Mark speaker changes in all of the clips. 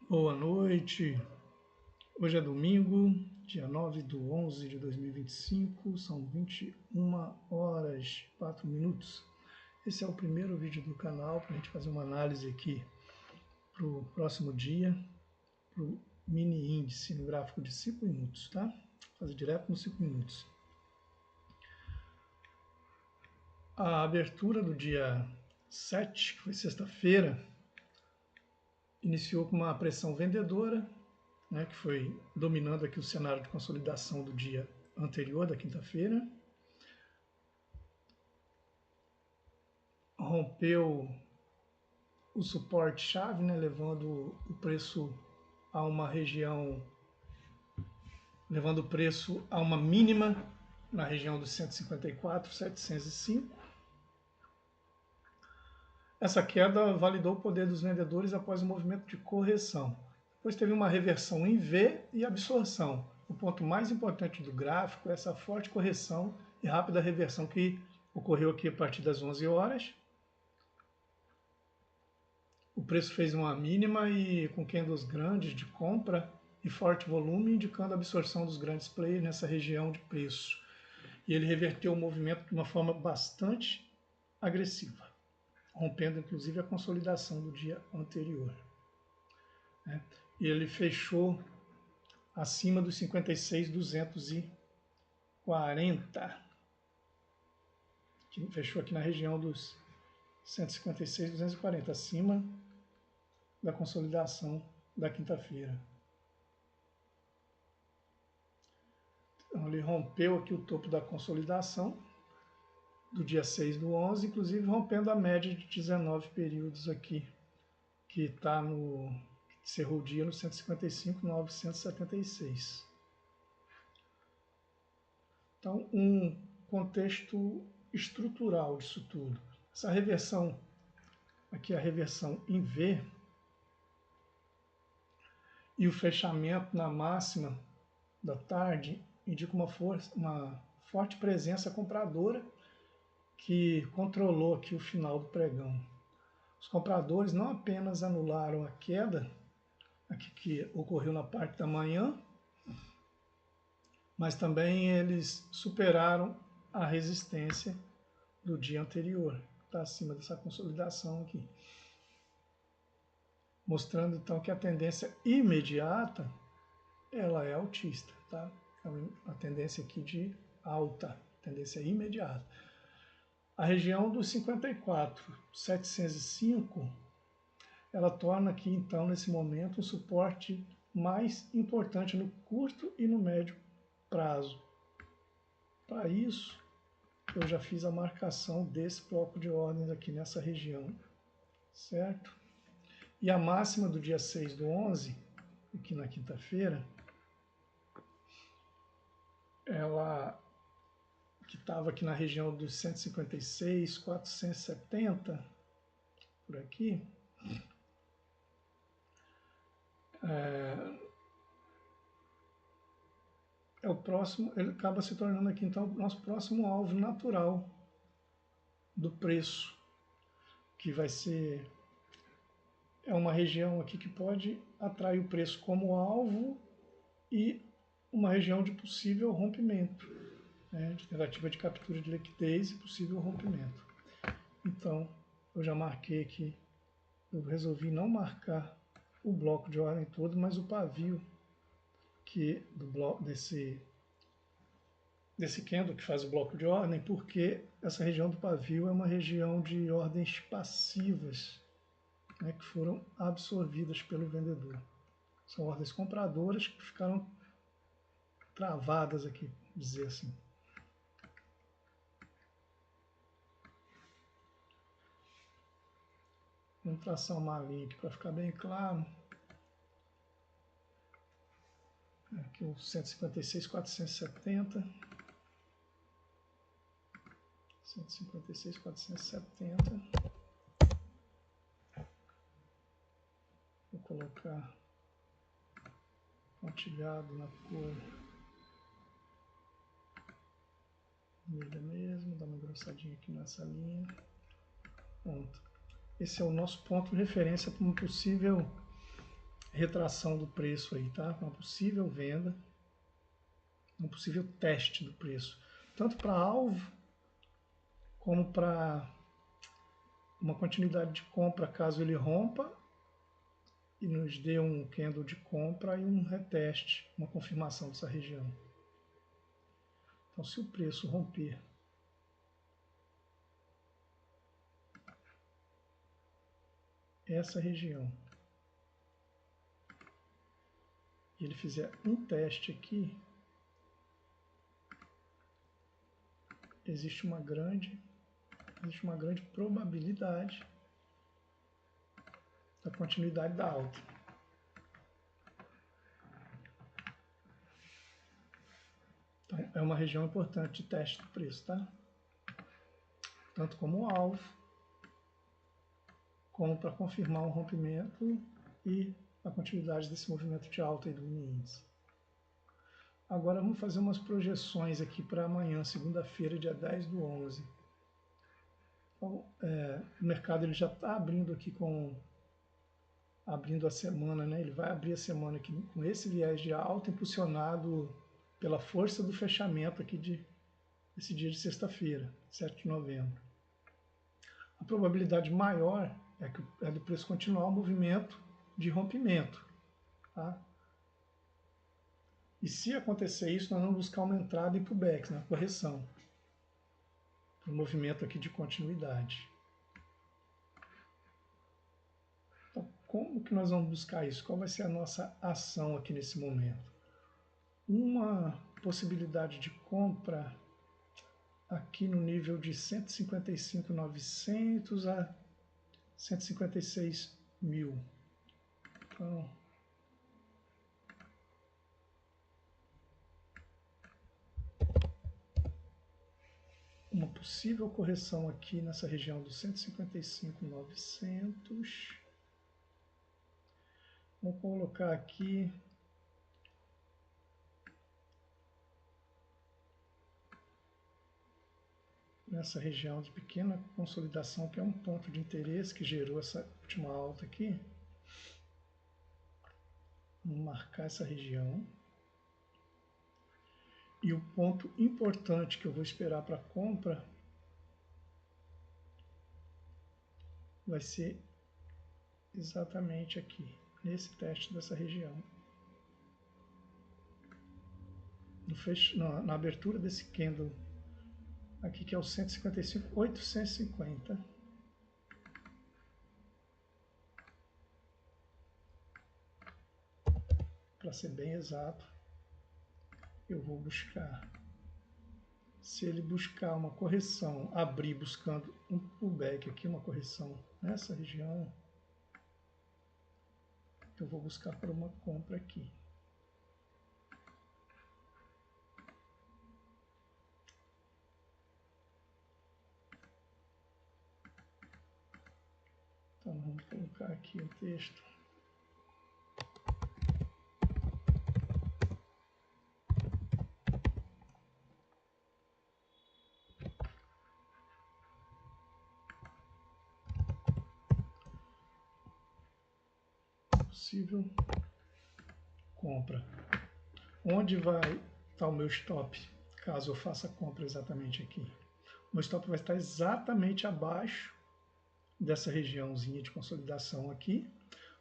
Speaker 1: Boa noite. Hoje é domingo, dia 9/11 de 2025, são 21 horas e 4 minutos. Esse é o primeiro vídeo do canal para a gente fazer uma análise aqui para o próximo dia, para o mini índice no gráfico de 5 minutos, tá? Vou fazer direto nos 5 minutos. A abertura do dia 7, que foi sexta-feira, iniciou com uma pressão vendedora, né, que foi dominando aqui o cenário de consolidação do dia anterior, da quinta-feira. Rompeu o suporte-chave, né, levando o preço a uma região, levando o preço a uma mínima na região dos 154.705. Essa queda validou o poder dos vendedores após o movimento de correção. Depois teve uma reversão em V e absorção. O ponto mais importante do gráfico é essa forte correção e rápida reversão que ocorreu aqui a partir das 11 horas. O preço fez uma mínima e com candles grandes de compra e forte volume, indicando a absorção dos grandes players nessa região de preço. E ele reverteu o movimento de uma forma bastante agressiva, rompendo inclusive a consolidação do dia anterior. E ele fechou acima dos 56.240. Fechou aqui na região dos 156.240, acima da consolidação da quinta-feira. Então, ele rompeu aqui o topo da consolidação do dia 6/11, inclusive rompendo a média de 19 períodos aqui, que está no... encerrou o dia no 155.976. Então, um contexto estrutural disso tudo. Essa reversão, aqui a reversão em V, e o fechamento na máxima da tarde indica uma forte presença compradora que controlou aqui o final do pregão. Os compradores não apenas anularam a queda aqui que ocorreu na parte da manhã, mas também eles superaram a resistência do dia anterior, que está acima dessa consolidação aqui. Mostrando então que a tendência imediata ela é altista, tá? É a tendência aqui de alta, tendência imediata. A região dos 54.705, ela torna aqui então nesse momento um suporte mais importante no curto e no médio prazo. Para isso, eu já fiz a marcação desse bloco de ordens aqui nessa região, certo? E a máxima do dia 6/11, aqui na quinta-feira, ela que estava aqui na região dos 156.470, por aqui, é o próximo, ele acaba se tornando aqui então o nosso próximo alvo natural do preço, que vai ser, é uma região aqui que pode atrair o preço como alvo e uma região de possível rompimento, né, de tentativa de captura de liquidez e possível rompimento. Então, eu já marquei aqui, eu resolvi não marcar o bloco de ordem todo, mas o pavio que do bloco desse candle que faz o bloco de ordem, porque essa região do pavio é uma região de ordens passivas, né, que foram absorvidas pelo vendedor. São ordens compradoras que ficaram travadas aqui, dizer assim. Vamos traçar uma linha aqui para ficar bem claro. Aqui o 156.470. 156.470. Vou colocar pontilhado na cor vermelha mesmo, dar uma engrossadinha aqui nessa linha. Pronto. Esse é o nosso ponto de referência para uma possível retração do preço aí, tá? Uma possível venda, um possível teste do preço, tanto para alvo como para uma continuidade de compra caso ele rompa e nos dê um candle de compra e um reteste, uma confirmação dessa região. Então, se o preço romper essa região e ele fizer um teste aqui, existe uma grande probabilidade da continuidade da alta. Então, é uma região importante de teste do preço, tá? Tanto como alvo, como para confirmar um rompimento e a continuidade desse movimento de alta aí do mini índice. Agora vamos fazer umas projeções aqui para amanhã, segunda-feira, dia 10/11. Então, o mercado ele já está abrindo aqui abrindo a semana, né? Ele vai abrir a semana aqui com esse viés de alta, impulsionado pela força do fechamento aqui desse dia de sexta-feira, 7 de novembro. A probabilidade maior é do preço continuar o movimento de rompimento, tá? E se acontecer isso, nós vamos buscar uma entrada em pullbacks, na correção, para o movimento aqui de continuidade. Então, como que nós vamos buscar isso? Qual vai ser a nossa ação aqui nesse momento? Uma possibilidade de compra aqui no nível de 155.900 a 156.000. Então, uma possível correção aqui nessa região dos 155.900. Vamos colocar aqui nessa região de pequena consolidação, que é um ponto de interesse que gerou essa última alta aqui. Vamos marcar essa região. E o ponto importante que eu vou esperar para compra vai ser exatamente aqui, nesse teste dessa região. Na abertura desse candle aqui, que é o 155.850. Para ser bem exato, eu vou buscar, se ele buscar uma correção, abrir buscando um pullback aqui, uma correção nessa região, eu vou buscar para uma compra aqui. Então vamos colocar aqui o texto. Possível compra. Onde vai estar o meu stop, caso eu faça a compra exatamente aqui? O meu stop vai estar exatamente abaixo dessa regiãozinha de consolidação aqui.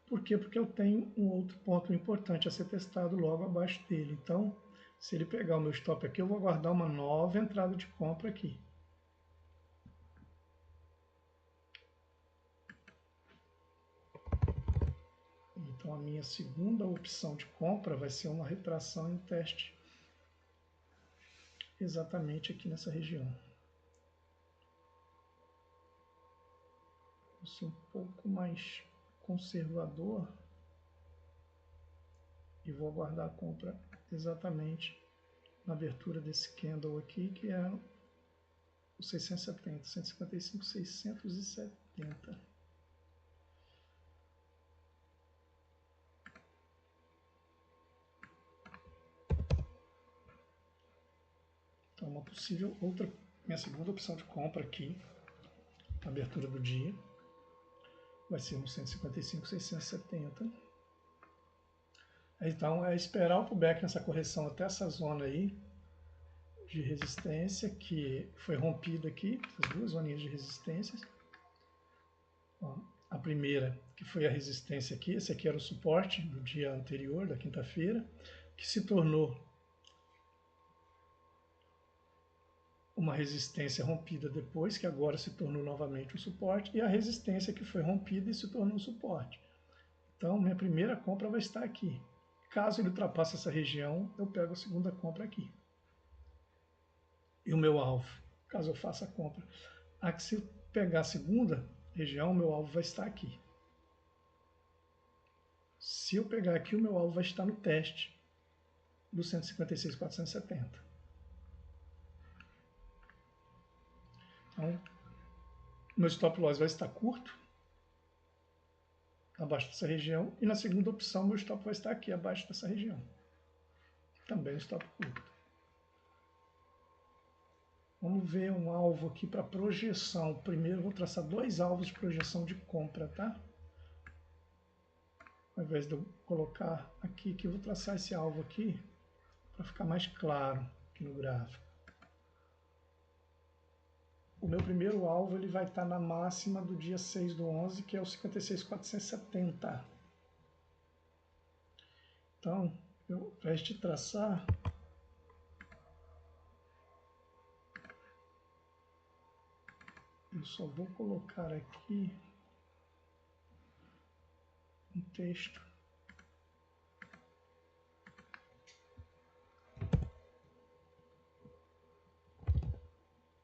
Speaker 1: Por quê? Porque eu tenho um outro ponto importante a ser testado logo abaixo dele. Então, se ele pegar o meu stop aqui, eu vou aguardar uma nova entrada de compra aqui. Então, a minha segunda opção de compra vai ser uma retração em teste exatamente aqui nessa região. Vou ser um pouco mais conservador e vou aguardar a compra exatamente na abertura desse candle aqui, que é o 670, 155, 670. Então, uma possível minha segunda opção de compra aqui, na abertura do dia, vai ser um 155, 670. Então é esperar o pullback nessa correção até essa zona aí de resistência que foi rompida aqui, essas duas zoninhas de resistências. Ó, a primeira, que foi a resistência aqui, esse aqui era o suporte do dia anterior, da quinta-feira, que se tornou uma resistência rompida depois, que agora se tornou novamente um suporte, e a resistência que foi rompida e se tornou um suporte. Então, minha primeira compra vai estar aqui. Caso ele ultrapasse essa região, eu pego a segunda compra aqui. E o meu alvo, caso eu faça a compra. Aqui, se pegar a segunda região, o meu alvo vai estar aqui. Se eu pegar aqui, o meu alvo vai estar no teste do 156.470. Então, meu stop loss vai estar curto, abaixo dessa região, e na segunda opção, meu stop vai estar aqui, abaixo dessa região. Também stop curto. Vamos ver um alvo aqui para projeção. Primeiro, vou traçar dois alvos de projeção de compra, tá? Ao invés de eu colocar aqui, que eu vou traçar esse alvo aqui para ficar mais claro aqui no gráfico. O meu primeiro alvo ele vai estar na máxima do dia 6/11, que é o 56.470. Então, ao invés de traçar, eu só vou colocar aqui um texto.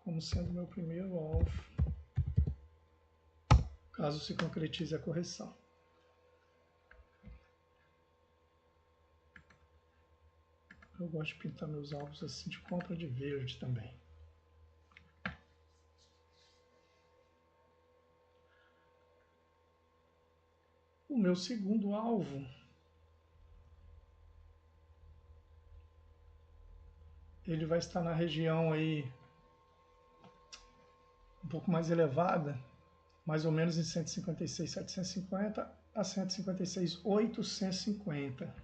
Speaker 1: Como sendo meu primeiro alvo, caso se concretize a correção. Eu gosto de pintar meus alvos assim de compra de verde também. O meu segundo alvo ele vai estar na região aí um pouco mais elevada, mais ou menos em 156.750 a 156.850.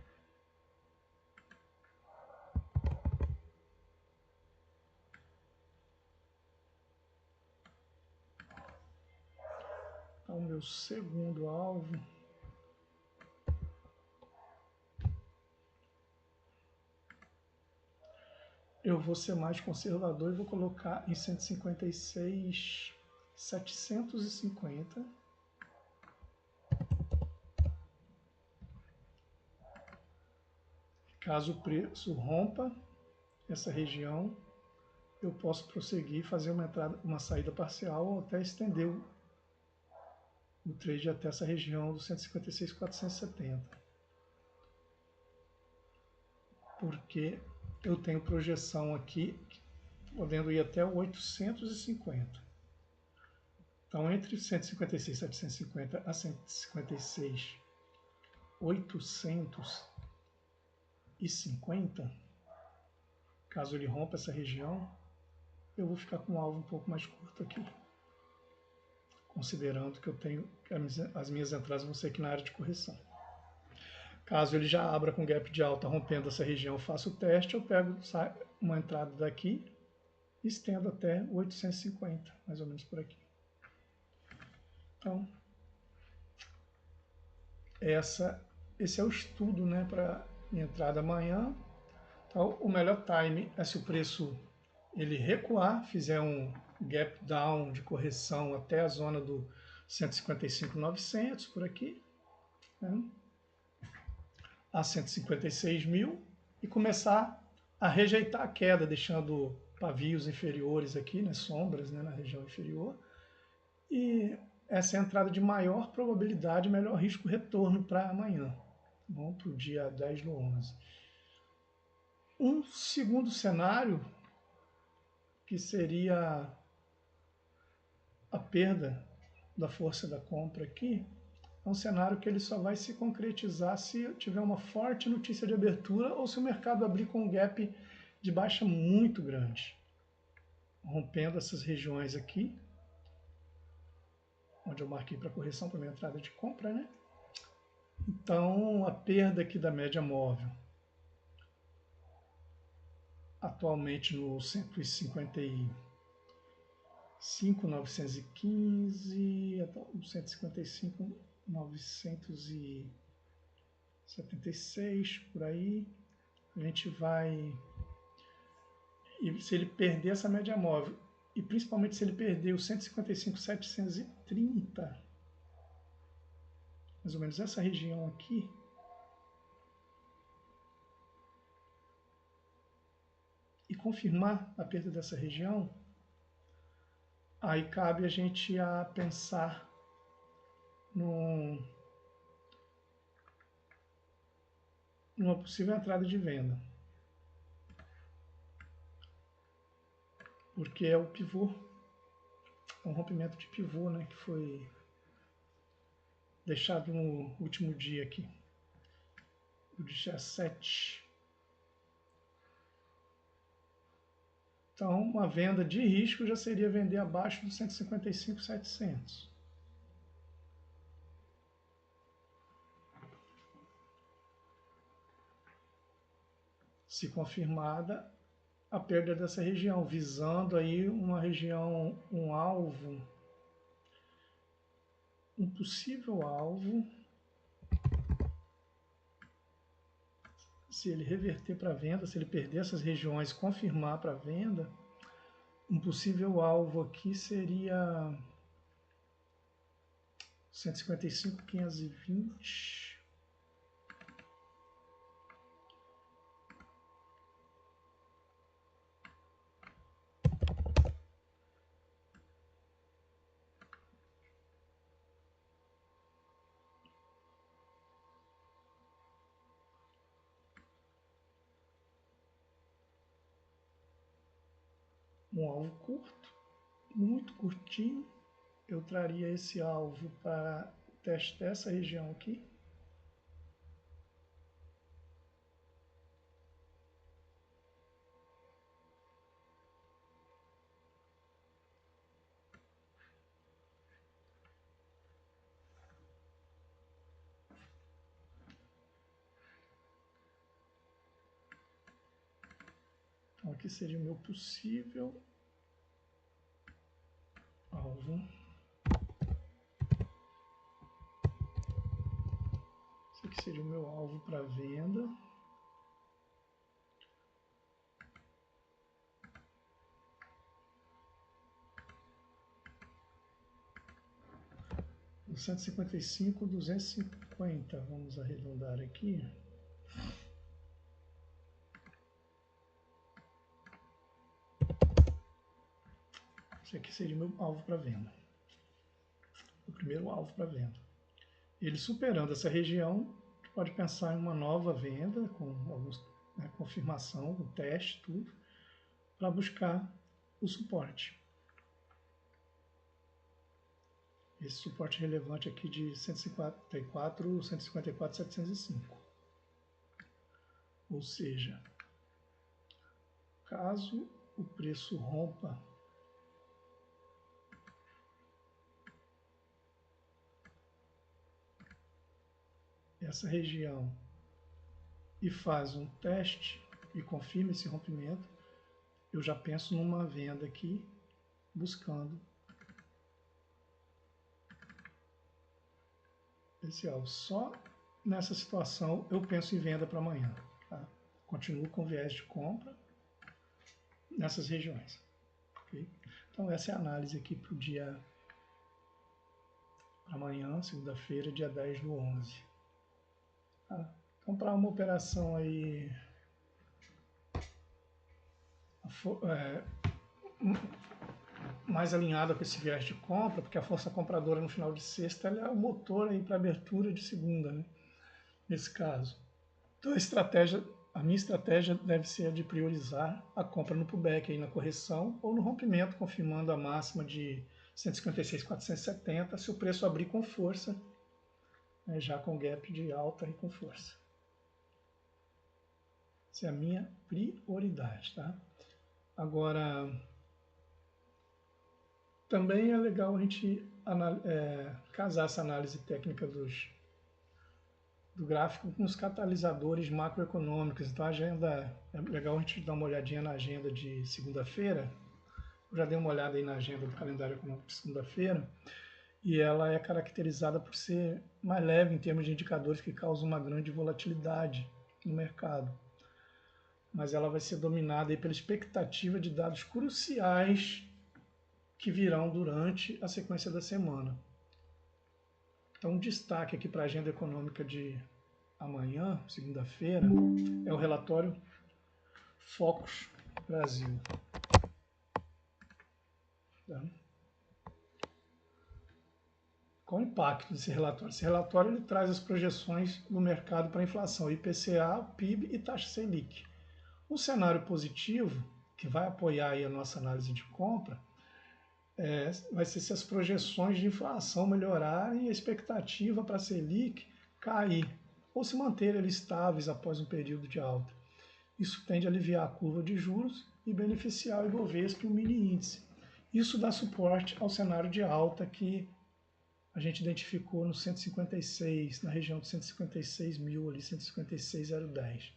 Speaker 1: Então, o meu segundo alvo eu vou ser mais conservador e vou colocar em 156.750. Caso o preço rompa essa região, eu posso prosseguir e fazer uma saída parcial ou até estender o trade até essa região dos 156.470. Porque eu tenho projeção aqui, podendo ir até o 850. Então, entre 156.750 a 156.850, caso ele rompa essa região, eu vou ficar com um alvo um pouco mais curto aqui. Considerando que eu tenho que as minhas entradas vão ser aqui na área de correção. Caso ele já abra com gap de alta rompendo essa região, faço o teste, eu pego uma entrada daqui e estendo até 850, mais ou menos por aqui. Então, esse é o estudo, né, para minha entrada amanhã. Então, o melhor time é se o preço ele recuar, fizer um gap down de correção até a zona do 155.900 por aqui, né, a 156.000 e começar a rejeitar a queda, deixando pavios inferiores aqui, né, sombras, né, na região inferior. E essa é a entrada de maior probabilidade, melhor risco retorno para amanhã, para o dia 10/11. Um segundo cenário, que seria a perda da força da compra aqui, é um cenário que ele só vai se concretizar se tiver uma forte notícia de abertura ou se o mercado abrir com um gap de baixa muito grande, rompendo essas regiões aqui, onde eu marquei para correção para minha entrada de compra, né? Então, a perda aqui da média móvel, atualmente no 155.915, 155.976, por aí, a gente vai... E se ele perder essa média móvel, e principalmente se ele perder o 155.730, mais ou menos essa região aqui, e confirmar a perda dessa região, aí cabe a gente a pensar numa possível entrada de venda. Porque é o pivô, é um rompimento de pivô, né, que foi deixado no último dia aqui, o dia 7. Então, uma venda de risco já seria vender abaixo dos 155.700. Se confirmada a perda dessa região, visando aí uma região, um alvo, um possível alvo, se ele reverter para venda, se ele perder essas regiões e confirmar para venda, um possível alvo aqui seria 155.520. Um alvo curto, muito curtinho. Eu traria esse alvo para teste dessa região aqui. Então aqui seria o meu possível alvo. Esse aqui seria o meu alvo para venda. O 155.250, vamos arredondar aqui. Esse aqui seria o meu alvo para venda. O primeiro alvo para venda. Ele superando essa região, pode pensar em uma nova venda, com alguns, né, confirmação, com teste, tudo, para buscar o suporte. Esse suporte relevante aqui de 154.705. Ou seja, caso o preço rompa essa região e faz um teste e confirma esse rompimento, eu já penso numa venda aqui, buscando esse alvo. Só nessa situação eu penso em venda para amanhã. Tá? Continuo com viés de compra nessas regiões. Okay? Então essa é a análise aqui para o dia amanhã, segunda-feira, dia 10/11. Tá? Então para uma operação aí mais alinhada com esse viés de compra, porque a força compradora no final de sexta ela é o motor para abertura de segunda, né? Nesse caso. Então a minha estratégia deve ser a de priorizar a compra no pullback, aí na correção ou no rompimento, confirmando a máxima de 156.470, se o preço abrir com força, né, já com gap de alta e com força. Essa é a minha prioridade, tá? Agora, também é legal a gente casar essa análise técnica do gráfico com os catalisadores macroeconômicos. Então a agenda, é legal a gente dar uma olhadinha na agenda de segunda-feira. Eu já dei uma olhada aí na agenda do calendário econômico de segunda-feira, e ela é caracterizada por ser mais leve em termos de indicadores que causam uma grande volatilidade no mercado. Mas ela vai ser dominada aí pela expectativa de dados cruciais que virão durante a sequência da semana. Então, um destaque aqui para a agenda econômica de amanhã, segunda-feira, é o relatório Focus Brasil. Tá? Qual o impacto desse relatório? Esse relatório ele traz as projeções do mercado para a inflação, IPCA, PIB e taxa Selic. Um cenário positivo, que vai apoiar aí a nossa análise de compra, vai ser se as projeções de inflação melhorarem e a expectativa para a Selic cair, ou se manterem estáveis após um período de alta. Isso tende a aliviar a curva de juros e beneficiar o Ibovespa e o mini índice. Isso dá suporte ao cenário de alta que a gente identificou no 156, na região de 156 mil, ali 156,010.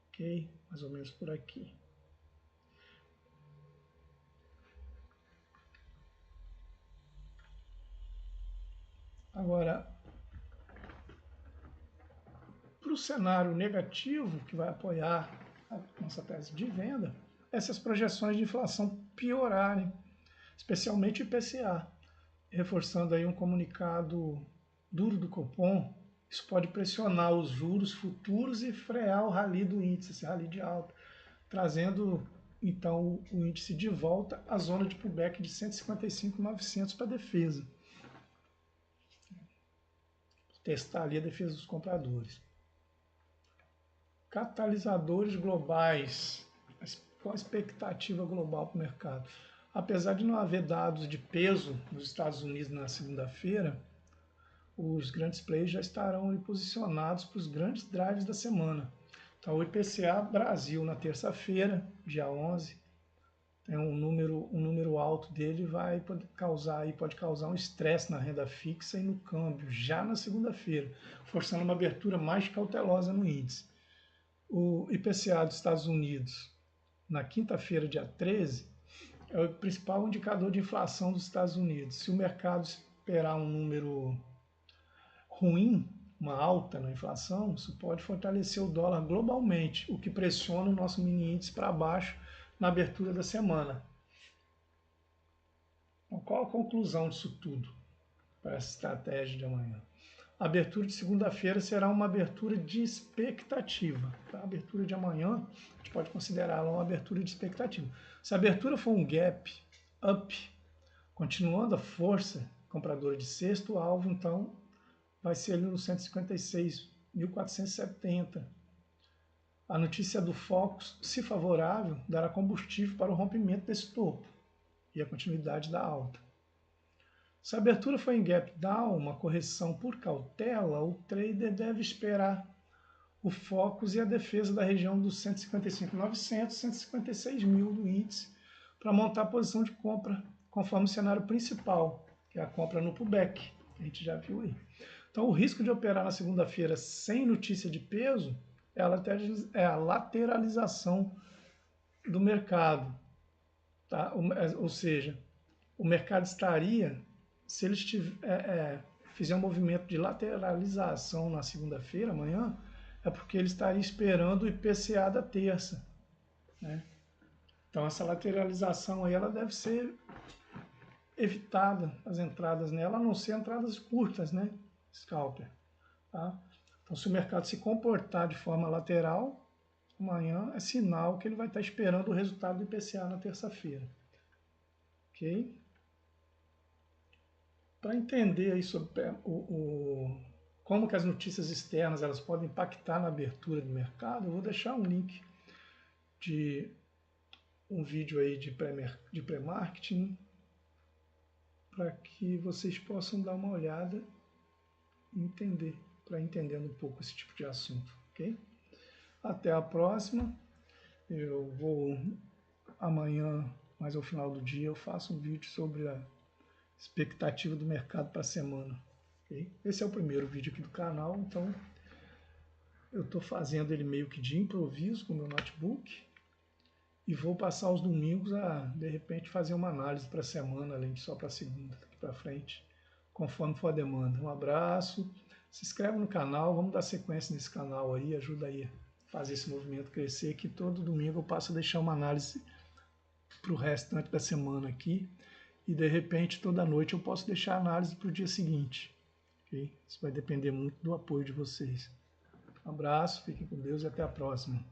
Speaker 1: Ok? Mais ou menos por aqui. Agora, para o cenário negativo, que vai apoiar a nossa tese de venda, essas projeções de inflação piorarem, especialmente o IPCA, reforçando aí um comunicado duro do Copom. Isso pode pressionar os juros futuros e frear o rally do índice, esse rally de alta, trazendo então o índice de volta à zona de pullback de 155.900 para a defesa. Testar ali a defesa dos compradores. Catalisadores globais. Qual a expectativa global para o mercado? Apesar de não haver dados de peso nos Estados Unidos na segunda-feira, os grandes players já estarão posicionados para os grandes drives da semana. Então, o IPCA Brasil na terça-feira, dia 11, tem um número alto dele, pode causar um estresse na renda fixa e no câmbio, já na segunda-feira, forçando uma abertura mais cautelosa no índice. O IPCA dos Estados Unidos, na quinta-feira, dia 13, é o principal indicador de inflação dos Estados Unidos. Se o mercado esperar um número ruim, uma alta na inflação, isso pode fortalecer o dólar globalmente, o que pressiona o nosso mini índice para baixo na abertura da semana. Então, qual a conclusão disso tudo para essa estratégia de amanhã? A abertura de segunda-feira será uma abertura de expectativa. A abertura de amanhã, a gente pode considerá-la uma abertura de expectativa. Se a abertura for um gap up, continuando a força compradora de sexto, o alvo, então, vai ser ali no 156.470. A notícia do Focus, se favorável, dará combustível para o rompimento desse topo e a continuidade da alta. Se a abertura for em gap down, uma correção por cautela, o trader deve esperar o Focus e a defesa da região dos 155.900, 156 mil do índice para montar a posição de compra conforme o cenário principal, que é a compra no pullback, que a gente já viu aí. Então, o risco de operar na segunda-feira sem notícia de peso é a lateralização do mercado. Tá? Ou seja, o mercado estaria, se ele fizer um movimento de lateralização na segunda-feira, amanhã, é porque ele estaria esperando o IPCA da terça. Né? Então, essa lateralização aí, ela deve ser evitada, as entradas nela, a não ser entradas curtas, né? Scalper. Tá? Então, se o mercado se comportar de forma lateral, amanhã é sinal que ele vai estar esperando o resultado do IPCA na terça-feira. Ok? Para entender aí sobre como que as notícias externas elas podem impactar na abertura do mercado, eu vou deixar um link de um vídeo aí de pré-marketing para que vocês possam dar uma olhada e entender, para entender um pouco esse tipo de assunto, ok? Até a próxima. Eu vou amanhã, mais ao final do dia, eu faço um vídeo sobre a expectativa do mercado para a semana. Okay? Esse é o primeiro vídeo aqui do canal, então eu estou fazendo ele meio que de improviso com o meu notebook e vou passar os domingos a, de repente, fazer uma análise para a semana, além de só para a segunda, daqui para frente, conforme for a demanda. Um abraço, se inscreve no canal, vamos dar sequência nesse canal aí, ajuda aí a fazer esse movimento crescer, que todo domingo eu passo a deixar uma análise para o restante da semana aqui, e de repente toda noite eu posso deixar a análise para o dia seguinte. Okay? Isso vai depender muito do apoio de vocês. Um abraço, fiquem com Deus e até a próxima.